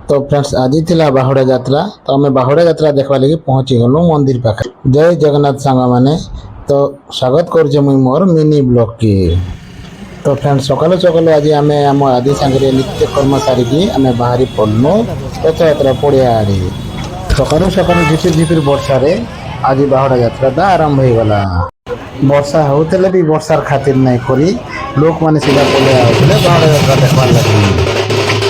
तो फ्रेंड्स आज थिला बाहुड़ा यात्रा तो आम बाहुड़ा यात्रा देखा लगे पहुँची गलु मंदिर पाखे। जय जगन्नाथ सांग मैंने तो स्वागत कर मुई मोर मिनी ब्लॉग की। तो फ्रेंड्स सकालू सकालू आज आम आम आदि सांगे नित्य कर्म सारिकी आम बाहरी पड़नु रथ यात्रा पड़िया आड़े। सकालू सकालू झिपिर झिपिर वर्षा रे आज बाहुड़ा यात्रा आरंभ हो गला। वर्षा होते भी वर्षार खातिर नहीं करी लोक मैंने सीधा पड़े आते बाहुड़ा यात्रा देखवार लगे।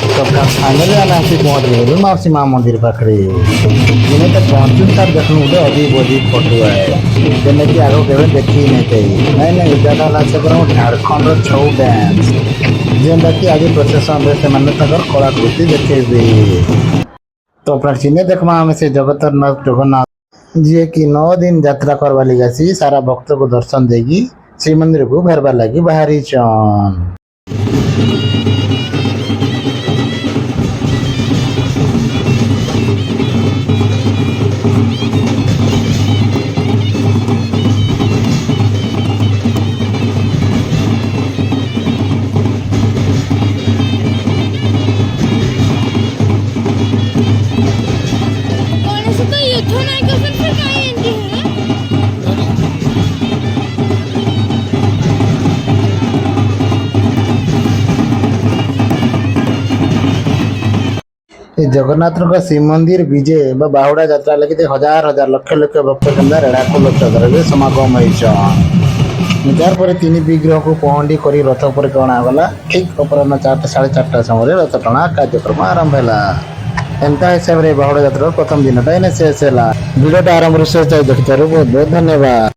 तो फाइनाली आम आसी पहुँच गलु माउसी माँ मंदिर पाखे। जिन्हें तो पहुँचू तार देखूँ गोटे अजीब अजीब फोटो है जेने कि आगे केवे देखी नहीं नहीं नहीं इटा लास्ट झारखंड छौ डांस जेनटा कि आज प्रोसेसन से कलाकृति देखेबे। तो चिन्ह देखमा आम से जगतरनाथ जगन्नाथ जी की 9 दिन यात्रा करवा लगी सारा भक्त को दर्शन देगी श्रीमंदिर को फेरवा लगी बाहरी चन। जगन्नाथ श्रीमंदिर विजय बाहुड़ा यात्रा लगे हजार हजार लक्ष लक्ष भक्त केन्द्र रेड़ाखोल चौधरी समागम होतार पर 3 विग्रह को पहंडी कर रथ पर टणागला। ठीक अपराह 4 साढ़े 4 समय रथ टଣା कार्यक्रम आरंभ है। एंता हिसाब से बाहुड़ा यात्रा प्रथम दिन शेष है। भिडियो आरंभ शेष देखिथार बहुत बहुत धन्यवाद।